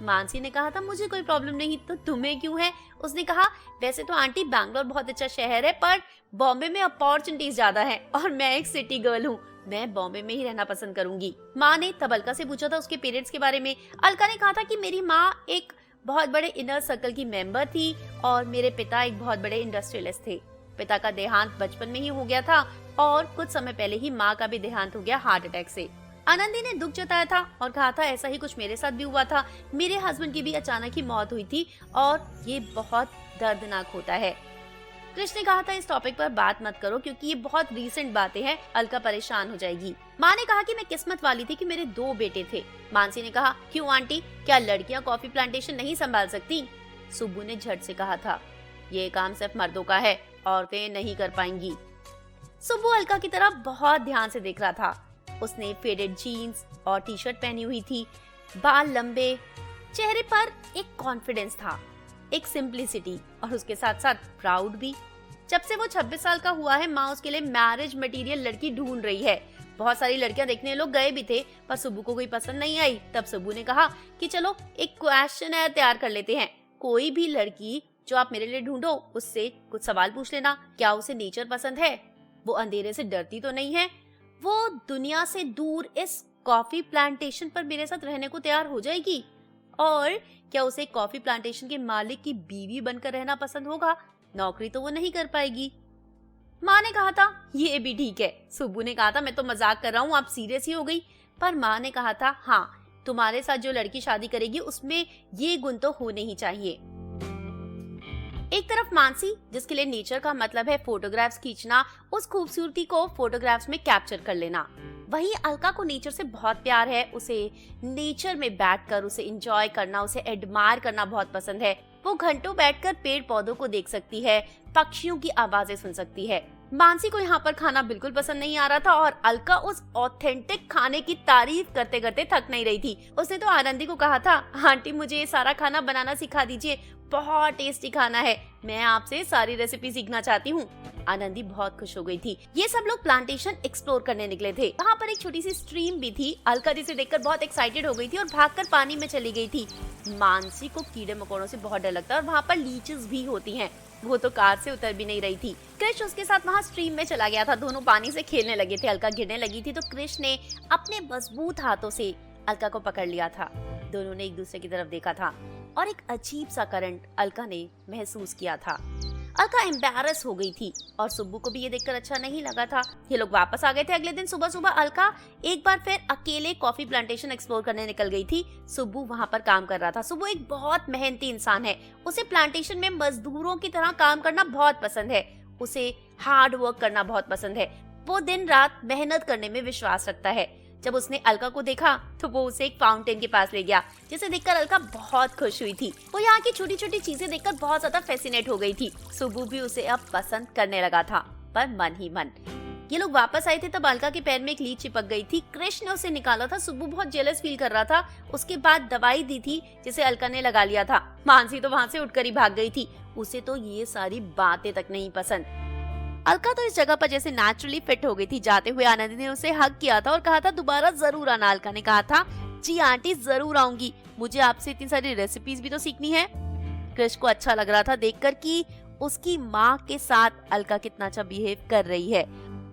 मानसी ने कहा था मुझे कोई प्रॉब्लम नहीं, तो तुम्हें क्यों है? उसने कहा वैसे तो आंटी बैंगलोर बहुत अच्छा शहर है, पर बॉम्बे में अपॉर्चुनिटीज ज्यादा है और मैं एक सिटी गर्ल हूँ, मैं बॉम्बे में ही रहना पसंद करूंगी। माँ ने तब अलका से पूछा था उसके पेरेंट्स के बारे में। अलका ने कहा था कि मेरी माँ एक बहुत बड़े इनर सर्कल की मेंबर थी और मेरे पिता एक बहुत बड़े इंडस्ट्रियलिस्ट थे। पिता का देहांत बचपन में ही हो गया था और कुछ समय पहले ही माँ का भी देहांत हो गया हार्ट अटैक से। आनंदी ने दुख जताया था और कहा था ऐसा ही कुछ मेरे साथ भी हुआ था, मेरे हस्बैंड की भी अचानक ही मौत हुई थी और ये बहुत दर्दनाक होता है। कृष्ण ने कहा था इस टॉपिक पर बात मत करो क्योंकि ये बहुत रीसेंट बातें हैं, अलका परेशान हो जाएगी। माँ ने कहा कि मैं किस्मत वाली थी कि मेरे 2 बेटे थे। मानसी ने कहा क्यों आंटी, क्या लड़कियां कॉफी प्लांटेशन नहीं संभाल सकती? सुब्बू ने झट से कहा था ये काम सिर्फ मर्दों का है, औरतें नहीं कर पाएंगी। सुब्बू अलका की तरफ बहुत ध्यान से देख रहा था। उसने फेडेड जीन्स और टी शर्ट पहनी हुई थी, बाल लंबे, चेहरे पर एक कॉन्फिडेंस था, एक सिंप्लिसिटी और उसके साथ साथ प्राउड भी। जब से वो 26 साल का हुआ है, माँ उसके लिए मैरिज मटेरियल लड़की ढूंढ रही है। बहुत सारी लड़कियां देखने लोग गए भी थे पर सुब्बू को कोई पसंद नहीं आई। तब सुब्बू ने कहा कि चलो एक क्वेश्चनर तैयार कर लेते हैं, कोई भी लड़की जो आप मेरे लिए ढूंढो उससे कुछ सवाल पूछ लेना, क्या उसे नेचर पसंद है, वो अंधेरे से डरती तो नहीं है, वो दुनिया से दूर इस कॉफी प्लांटेशन पर मेरे साथ रहने को तैयार हो जाएगी, और क्या उसे कॉफी प्लांटेशन के मालिक की बीवी बनकर रहना पसंद होगा, नौकरी तो वो नहीं कर पाएगी। माँ ने कहा था ये भी ठीक है। सुब्बू ने कहा था मैं तो मजाक कर रहा हूँ, आप सीरियस ही हो गई। पर माँ ने कहा था हाँ, तुम्हारे साथ जो लड़की शादी करेगी उसमें ये गुण तो होने ही चाहिए। एक तरफ मानसी, जिसके लिए नेचर का मतलब है फोटोग्राफ्स खींचना, उस खूबसूरती को फोटोग्राफ्स में कैप्चर कर लेना। वहीं अलका को नेचर से बहुत प्यार है, उसे नेचर में बैठकर उसे एंजॉय करना, उसे एडमायर करना बहुत पसंद है। वो घंटों बैठकर पेड़ पौधों को देख सकती है, पक्षियों की आवाजें सुन सकती है। मानसी को यहाँ पर खाना बिल्कुल पसंद नहीं आ रहा था और अलका उस ऑथेंटिक खाने की तारीफ करते करते थक नहीं रही थी। उसने तो आनंदी को कहा था आंटी मुझे ये सारा खाना बनाना सिखा दीजिए, बहुत टेस्टी खाना है, मैं आपसे सारी रेसिपी सीखना चाहती हूँ। आनंदी बहुत खुश हो गई थी। ये सब लोग प्लांटेशन एक्सप्लोर करने निकले थे। वहाँ पर एक छोटी सी स्ट्रीम भी थी। अलका जिसे देखकर बहुत एक्साइटेड हो गई थी और भागकर पानी में चली गई थी। मानसी को कीड़े मकोड़ों से बहुत डर लगता है और वहाँ पर लीचेस भी होती हैं। वो तो कार से उतर भी नहीं रही थी। कृष उसके साथ वहाँ स्ट्रीम में चला गया था। दोनों पानी से खेलने लगे थे। अलका गिरने लगी थी तो कृष ने अपने मजबूत हाथों से अलका को पकड़ लिया था। दोनों ने एक दूसरे की तरफ देखा था और एक अजीब सा करंट अलका ने महसूस किया था। अलका एम्बैरस हो गई थी और सुब्बू को भी ये देखकर अच्छा नहीं लगा था। ये लोग वापस आ गए थे। अगले दिन सुबह सुबह अलका एक बार फिर अकेले कॉफी प्लांटेशन एक्सप्लोर करने निकल गई थी। सुब्बू वहाँ पर काम कर रहा था। सुब्बू एक बहुत मेहनती इंसान है। उसे प्लांटेशन में मजदूरों की तरह काम करना बहुत पसंद है। उसे हार्ड वर्क करना बहुत पसंद है। वो दिन रात मेहनत करने में विश्वास रखता है। जब उसने अलका को देखा तो वो उसे एक फाउंटेन के पास ले गया, जिसे देखकर अलका बहुत खुश हुई थी। वो यहाँ की छोटी छोटी चीजें देखकर बहुत ज्यादा फैसिनेट हो गई थी। सुब्बू भी उसे अब पसंद करने लगा था, पर मन ही मन। ये लोग वापस आए थे तब अलका के पैर में एक लीच चिपक गई थी। कृष्ण ने उसे निकाला था। सुब्बू बहुत जेलस फील कर रहा था। उसके बाद दवाई दी थी जिसे अलका ने लगा लिया था। मानसी तो वहाँ से उठकर ही भाग गई थी। उसे तो ये सारी बातें तक नहीं पसंद। अलका तो इस जगह पर जैसे नेचुरली फिट हो गई थी। जाते हुए आनंदी ने उसे हग किया था और कहा था दोबारा जरूर आना। अलका ने कहा था जी आंटी जरूर आऊंगी, मुझे आपसे इतनी सारी रेसिपीज भी तो सीखनी है। कृष को अच्छा लग रहा था देखकर कि उसकी माँ के साथ अलका कितना अच्छा बिहेव कर रही है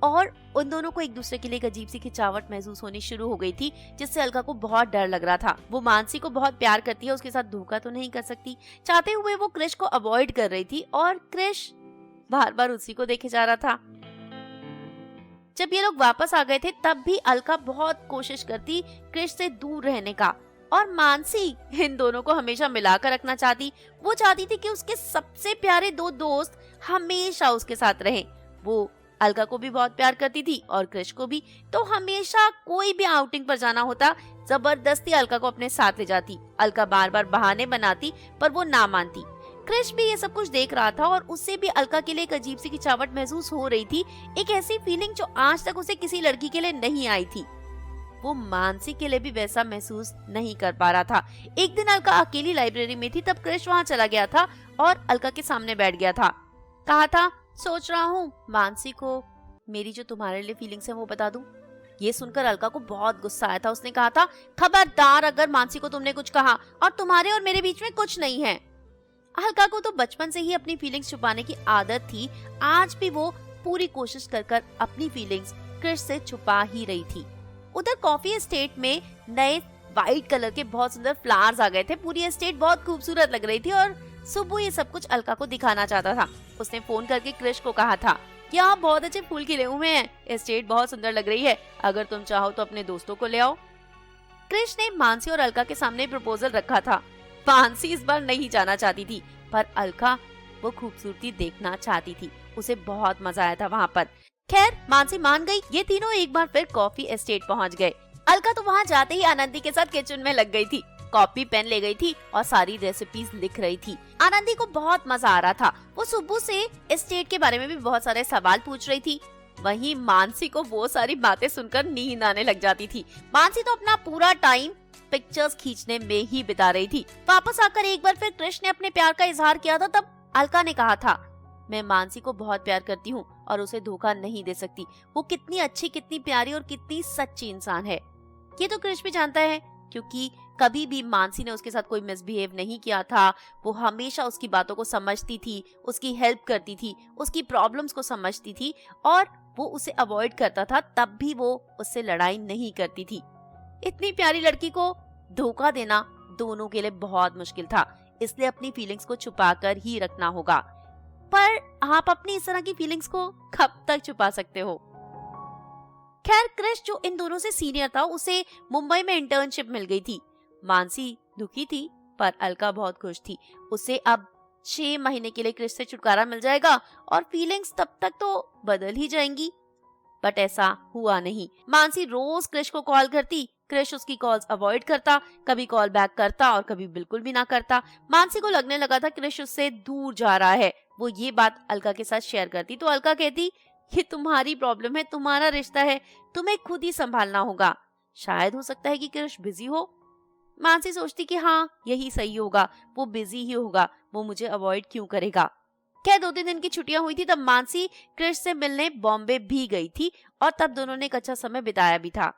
और उन दोनों को एक दूसरे के लिए एक अजीब सी खिंचावट महसूस होनी शुरू हो गई थी, जिससे अलका को बहुत डर लग रहा था। वो मानसी को बहुत प्यार करती है, उसके साथ धोखा तो नहीं कर सकती। चाहते हुए वो कृष को अवॉइड कर रही थी और कृष बार बार उसी को देखे जा रहा था। जब ये लोग वापस आ गए थे तब भी अलका बहुत कोशिश करती कृष से दूर रहने का और मानसी इन दोनों को हमेशा मिलाकर रखना चाहती। वो चाहती थी कि उसके सबसे प्यारे 2 दोस्त हमेशा उसके साथ रहें। वो अलका को भी बहुत प्यार करती थी और कृष को भी, तो हमेशा कोई भी आउटिंग पर जाना होता जबरदस्ती अलका को अपने साथ ले जाती। अलका बार बार बहाने बनाती पर वो ना मानती। कृष भी ये सब कुछ देख रहा था और उससे भी अलका के लिए एक अजीब सी खिंचावट महसूस हो रही थी, एक ऐसी फीलिंग जो आज तक उसे किसी लड़की के लिए नहीं आई थी। वो मानसी के लिए भी वैसा महसूस नहीं कर पा रहा था। एक दिन अलका अकेली लाइब्रेरी में थी तब कृष वहाँ चला गया था और अलका के सामने बैठ गया था। कहा था सोच रहा हूँ मानसी को मेरी जो तुम्हारे लिए फीलिंग्स है वो बता दूं। ये सुनकर अलका को बहुत गुस्सा आया था। उसने कहा था, खबरदार अगर मानसी को तुमने कुछ कहा, और तुम्हारे और मेरे बीच में कुछ नहीं है। अलका को तो बचपन से ही अपनी फीलिंग्स छुपाने की आदत थी। आज भी वो पूरी कोशिश कर अपनी फीलिंग्स क्रिश से छुपा ही रही थी। उधर कॉफी एस्टेट में नए व्हाइट कलर के बहुत सुंदर फ्लावर्स आ गए थे। पूरी एस्टेट बहुत खूबसूरत लग रही थी और सुब्बू ये सब कुछ अलका को दिखाना चाहता था। उसने फोन करके क्रिश को कहा था कि यहाँ बहुत अच्छे फूल खिले हुए हैं, एस्टेट बहुत सुंदर लग रही है, अगर तुम चाहो तो अपने दोस्तों को ले आओ। क्रिश ने मानसी और अलका के सामने प्रपोजल रखा था। मानसी इस बार नहीं जाना चाहती थी, पर अलका वो खूबसूरती देखना चाहती थी। उसे बहुत मजा आया था वहाँ पर। खैर मानसी मान गई। ये तीनों एक बार फिर कॉफी एस्टेट पहुँच गए। अलका तो वहाँ जाते ही आनंदी के साथ किचन में लग गई थी। कॉपी पेन ले गई थी और सारी रेसिपीज लिख रही थी। आनंदी को बहुत मजा आ रहा था। वो सुब्बू से एस्टेट के बारे में भी बहुत सारे सवाल पूछ रही थी। वहीं मानसी को वो सारी बातें सुनकर नींद आने लग जाती थी। मानसी तो अपना पूरा टाइम पिक्चर्स खींचने में ही बिता रही थी। वापस आकर एक बार फिर कृष्ण ने अपने प्यार का इजहार किया था। तब अलका ने कहा था, मैं मानसी को बहुत प्यार करती हूँ और उसे धोखा नहीं दे सकती। वो कितनी अच्छी, कितनी प्यारी और कितनी सच्ची इंसान है। ये तो कृष्ण भी जानता है, क्योंकि कभी भी मानसी ने उसके साथ कोई मिसबिहेव नहीं किया था। वो हमेशा उसकी बातों को समझती थी, उसकी हेल्प करती थी, उसकी प्रॉब्लम्स को समझती थी और वो उसे अवॉइड करता था। तब भी वो उससे लड़ाई नहीं करती थी। इतनी प्यारी लड़की को धोखा देना दोनों के लिए बहुत मुश्किल था, इसलिए अपनी फीलिंग्स को छुपाकर ही रखना होगा। पर आप अपनी इस तरह की फीलिंग्स को कब तक छुपा सकते हो? खैर क्रिश जो इन दोनों से सीनियर था, उसे मुंबई में इंटर्नशिप मिल गई थी। मानसी दुखी थी, पर अलका बहुत खुश थी। उसे अब 6 महीने के लिए क्रिश से छुटकारा मिल जाएगा और फीलिंग्स तब तक तो बदल ही जाएंगी। बट ऐसा हुआ नहीं। मानसी रोज क्रिश को कॉल करती, क्रिश उसकी कॉल्स अवॉइड करता, कभी कॉल बैक करता और कभी बिल्कुल भी ना करता। मानसी को लगने लगा था क्रिश उससे दूर जा रहा है। वो ये बात अलका के साथ शेयर करती तो अलका कहती, ये तुम्हारी प्रॉब्लम है, तुम्हारा रिश्ता है, तुम्हें खुद ही संभालना होगा। शायद हो सकता है कि क्रिश बिजी हो। मानसी सोचती कि हाँ यही सही होगा, वो बिजी ही होगा, वो मुझे अवॉइड क्यों करेगा। क्या 2-3 दिन की छुट्टियां हुई थी तब मानसी क्रिश से मिलने बॉम्बे भी गई थी और तब दोनों ने एक अच्छा समय बिताया भी था।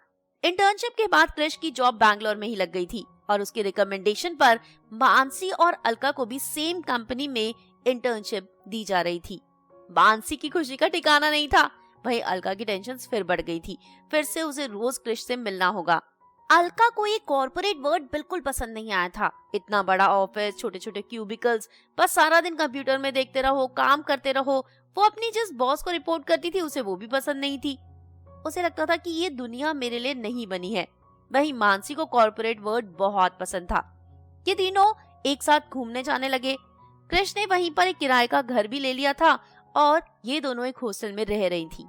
इंटर्नशिप के बाद क्रिश की जॉब बैंगलोर में ही लग गई थी और उसके रिकमेंडेशन पर मानसी और अलका को भी सेम कंपनी में इंटर्नशिप दी जा रही थी। मानसी की खुशी का ठिकाना नहीं था। वहीं अलका की टेंशन फिर बढ़ गई थी। फिर से उसे रोज क्रिश से मिलना होगा। अलका को ये कॉर्पोरेट वर्ल्ड बिल्कुल पसंद नहीं आया था। इतना बड़ा ऑफिस, छोटे छोटे क्यूबिकल्स, बस सारा दिन कंप्यूटर में देखते रहो, काम करते रहो। वो अपनी जिस बॉस को रिपोर्ट करती थी उसे वो भी पसंद नहीं थी। उसे लगता था कि ये दुनिया मेरे लिए नहीं बनी है। वहीं मानसी को कॉर्पोरेट वर्ल्ड बहुत पसंद था। ये तीनों एक साथ घूमने जाने लगे। कृष्ण ने वहीं पर एक किराए का घर भी ले लिया था और ये दोनों एक हॉस्टल में रह रही थी।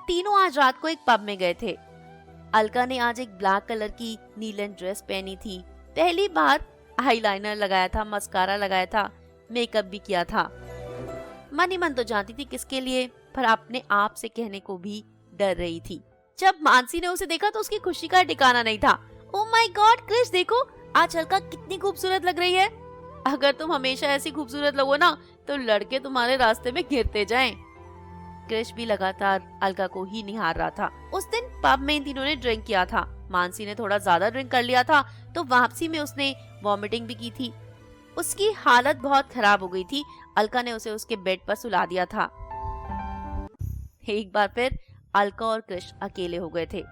तीनों आज रात को एक पब में गए थे। अलका ने आज एक ब्लैक कलर की नीलन ड्रेस पहनी थी। पहली बार आईलाइनर लगाया था, मस्कारा लगाया था, मेकअप भी किया था। मन ही मन तो जानती थी किसके लिए, पर अपने आप से कहने को भी डर रही थी। जब मानसी ने उसे देखा तो उसकी खुशी का ठिकाना नहीं था। ओह माय गॉड क्रिश, देखो आज अलका कितनी खूबसूरत लग रही है। अगर तुम हमेशा ऐसी खूबसूरत लगो ना तो लड़के तुम्हारे रास्ते में घिरते जाएं। क्रिश भी लगातार अलका को ही निहार रहा था। उस दिन पब में इन तीनों ने ड्रिंक किया था। मानसी ने थोड़ा ज्यादा ड्रिंक कर लिया था तो वापसी में उसने वॉमिटिंग भी की थी। उसकी हालत बहुत खराब हो गई थी। अलका ने उसे उसके बेड पर सुला दिया था। एक बार फिर अलका और क्रिश अकेले हो गए थे।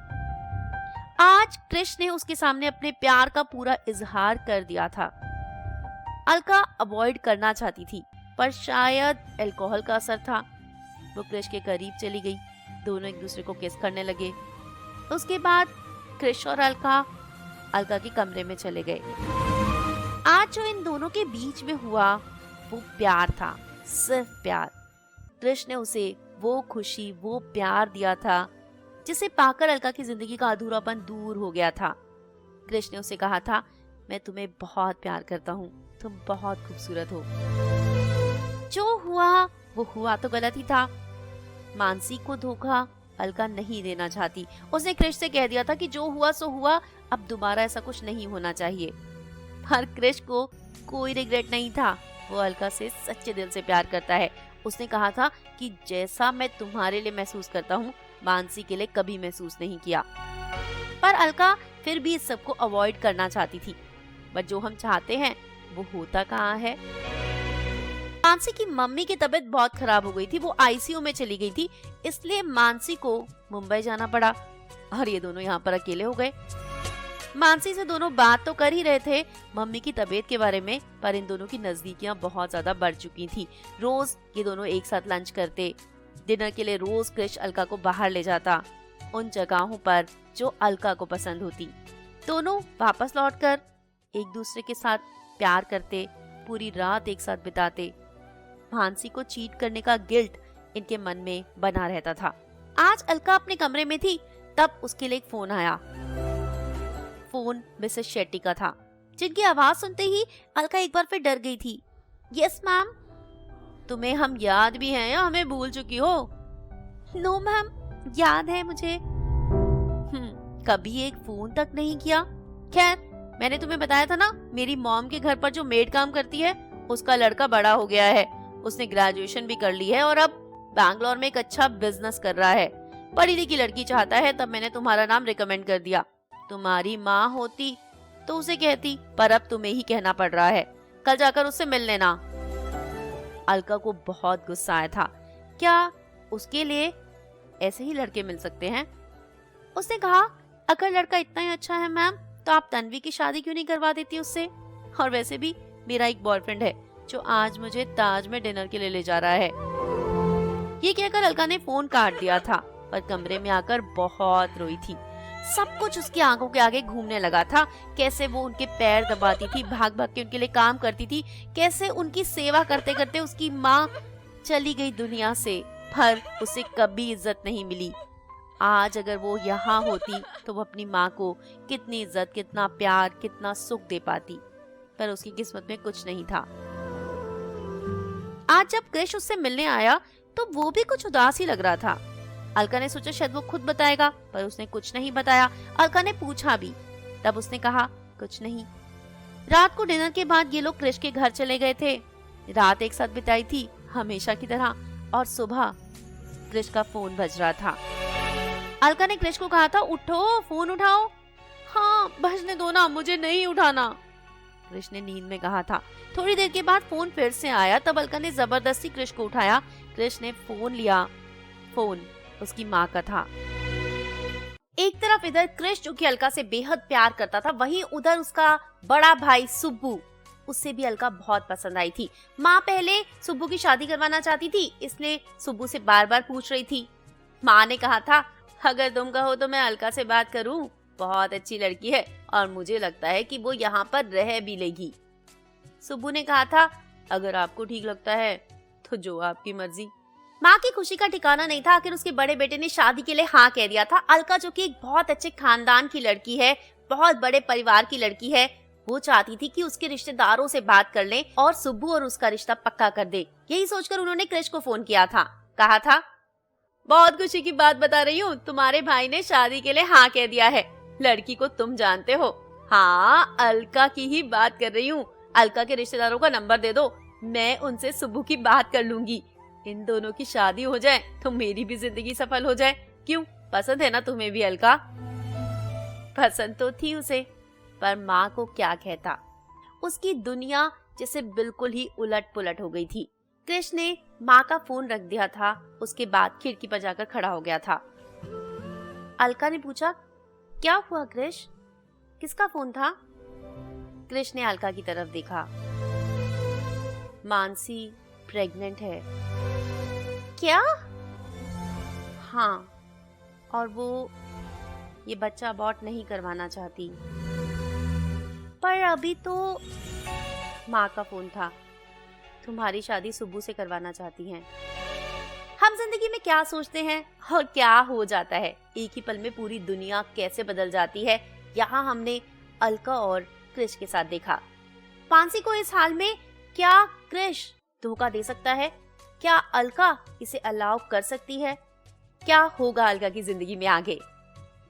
आज क्रिश ने उसके सामने अपने प्यार का पूरा इजहार कर दिया था। अलका अवॉइड करना चाहती थी, पर शायद अल्कोहल का असर था। वो क्रिश के करीब चली गई। दोनों एक दूसरे को किस करने लगे। उसके बाद क्रिश और अलका के कमरे में चले गए। आज जो इन दोनों के बीच में हुआ वो प्यार था, सिर्फ प्यार। क्रिश ने उसे वो खुशी, वो प्यार दिया था जिसे पाकर अलका की जिंदगी का अधूरापन दूर हो गया था। क्रिश ने उसे कहा था, मैं तुम्हें बहुत प्यार करता हूँ, तुम बहुत खूबसूरत हो। जो हुआ वो हुआ तो गलत ही था। मानसी को धोखा अलका नहीं देना चाहती। उसने क्रिश से कह दिया था कि जो हुआ सो हुआ, अब दोबारा ऐसा कुछ नहीं होना चाहिए। पर क्रिश को कोई रिग्रेट नहीं था। वो अलका से सच्चे दिल से प्यार करता है। उसने कहा था कि जैसा मैं तुम्हारे लिए महसूस करता हूँ मानसी के लिए कभी महसूस नहीं किया। पर अलका फिर भी इस सब को अवॉइड करना चाहती थी, बट जो हम चाहते हैं वो होता कहाँ है। मानसी की मम्मी की तबीयत बहुत खराब हो गई थी, वो आईसीयू में चली गई थी, इसलिए मानसी को मुंबई जाना पड़ा और ये दोनों यहाँ पर अकेले हो गए। मानसी से दोनों बात तो कर ही रहे थे मम्मी की तबीयत के बारे में, पर इन दोनों की नजदीकियां बहुत ज्यादा बढ़ चुकी थी। रोज ये दोनों एक साथ लंच करते, डिनर के लिए रोज क्रिश अलका को बाहर ले जाता, उन जगहों पर जो अलका को पसंद होती। दोनों वापस लौटकर एक दूसरे के साथ प्यार करते, पूरी रात एक साथ बिताते। मानसी को चीट करने का गिल्ट इनके मन में बना रहता था। आज अलका अपने कमरे में थी, तब उसके लिए एक फोन आया। फोन मिसेस शेट्टी का था, जिनकी आवाज सुनते ही अलका एक बार फिर डर गई थी। Yes ma'am. तुम्हें हम याद भी हैं या हमें भूल चुकी हो? नो मैम, याद है मुझे। कभी एक फोन तक नहीं किया। खैर, मैंने तुम्हें बताया था ना, मेरी मॉम के घर पर जो मेड काम करती है उसका लड़का बड़ा हो गया है, उसने ग्रेजुएशन भी कर ली है और अब बैंगलोर में एक अच्छा बिजनेस कर रहा है। पढ़ी लिखी लड़की चाहता है, तब मैंने तुम्हारा नाम रिकमेंड कर दिया। तुम्हारी माँ होती तो उसे कहती, पर अब तुम्हें ही कहना पड़ रहा है। कल जाकर उससे मिल लेना। अलका को बहुत गुस्सा आया था। क्या उसके लिए ऐसे ही लड़के मिल सकते हैं? उसने कहा, अगर लड़का इतना ही अच्छा है मैम, तो आप तन्वी की शादी क्यों नहीं करवा देती उससे? और वैसे भी मेरा एक बॉयफ्रेंड है जो आज मुझे ताज में डिनर के लिए ले जा रहा है। ये कहकर अलका ने फोन काट दिया था, पर कमरे में आकर बहुत रोई थी। सब कुछ उसकी आंखों के आगे घूमने लगा था। कैसे वो उनके पैर दबाती थी, भाग भाग के उनके लिए काम करती थी, कैसे उनकी सेवा करते करते उसकी माँ चली गई दुनिया से, पर उसे कभी इज्जत नहीं मिली। आज अगर वो यहाँ होती तो वो अपनी माँ को कितनी इज्जत, कितना प्यार, कितना सुख दे पाती, पर उसकी किस्मत में कुछ नहीं था। आज जब क्रिश उससे मिलने आया तो वो भी कुछ उदास ही लग रहा था। अलका ने सोचा शायद वो खुद बताएगा, पर उसने कुछ नहीं बताया। अलका ने पूछा भी, तब उसने कहा, कुछ नहीं। रात को डिनर के बाद ये लोग क्रिश के घर चले गए थे। रात एक साथ बिताई थी हमेशा की तरह, और सुबह क्रिश का फोन बज रहा था। अलका ने क्रिश को कहा था, उठो, फोन उठाओ। हाँ, बजने दो ना, मुझे नहीं उठाना, क्रिश ने नींद में कहा था। थोड़ी देर के बाद फोन फिर से आया, तब अलका ने जबरदस्ती क्रिश को उठाया। क्रिश ने फोन लिया। फोन उसकी माँ का था। एक तरफ इधर क्रिश, जो कि अलका से बेहद प्यार करता था, वहीं उधर उसका बड़ा भाई सुब्बू, उससे भी अलका बहुत पसंद आई थी। माँ पहले सुब्बू की शादी करवाना चाहती थी, इसलिए सुब्बू से बार बार पूछ रही थी। माँ ने कहा था, अगर तुम कहो तो मैं अलका से बात करूं, बहुत अच्छी लड़की है और मुझे लगता है कि वो यहाँ पर रह भी लेगी। सुब्बू ने कहा था, अगर आपको ठीक लगता है तो जो आपकी मर्जी। माँ की खुशी का ठिकाना नहीं था। आखिर उसके बड़े बेटे ने शादी के लिए हाँ कह दिया था। अलका, जो कि एक बहुत अच्छे खानदान की लड़की है, बहुत बड़े परिवार की लड़की है, वो चाहती थी कि उसके रिश्तेदारों से बात कर ले और सुब्बू और उसका रिश्ता पक्का कर दे। यही सोचकर उन्होंने क्रिश को फोन किया था। कहा था, बहुत खुशी की बात बता रही हूँ, तुम्हारे भाई ने शादी के लिए हाँ कह दिया है। लड़की को तुम जानते हो? हाँ, अलका की ही बात कर रही हूँ। अलका के रिश्तेदारों का नंबर दे दो, मैं उनसे सुब्बू की बात कर लूंगी। इन दोनों की शादी हो जाए तो मेरी भी जिंदगी सफल हो जाए। क्यों, पसंद है ना तुम्हें भी अलका? पसंद तो थी उसे, पर माँ को क्या कहता। उसकी दुनिया जैसे बिल्कुल ही उलट पुलट हो गई थी। क्रिश ने माँ का फोन रख दिया था, उसके बाद खिड़की पर जाकर खड़ा हो गया था। अलका ने पूछा, क्या हुआ क्रिश, किसका फोन था? क्रिश ने अलका की तरफ देखा। मानसी प्रेग्नेंट है। क्या? हाँ, और वो ये बच्चा अबॉर्ट नहीं करवाना चाहती। पर अभी तो माँ का फोन था, तुम्हारी शादी सुब्बू से करवाना चाहती हैं। हम जिंदगी में क्या सोचते हैं और क्या हो जाता है, एक ही पल में पूरी दुनिया कैसे बदल जाती है, यहाँ हमने अलका और क्रिश के साथ देखा। मानसी को इस हाल में क्या क्रिश धोखा दे सकता है? क्या अलका इसे अलाउ कर सकती है? क्या होगा अलका की जिंदगी में आगे?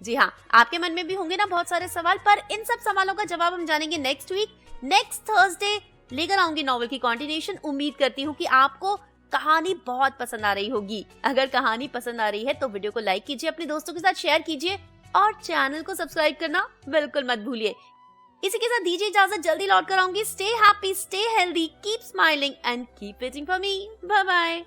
जी हाँ, आपके मन में भी होंगे ना बहुत सारे सवाल, पर इन सब सवालों का जवाब हम जानेंगे नेक्स्ट वीक। नेक्स्ट थर्सडे लेकर आऊंगी नॉवेल की कंटिन्यूएशन। उम्मीद करती हूँ कि आपको कहानी बहुत पसंद आ रही होगी। अगर कहानी पसंद आ रही है तो वीडियो को लाइक कीजिए, अपने दोस्तों के साथ शेयर कीजिए और चैनल को सब्सक्राइब करना बिल्कुल मत भूलिए। इसी के साथ दीजिए इजाजत, जल्दी लौट कर आऊंगी। Stay happy, stay healthy, keep smiling and keep waiting for me. Bye bye.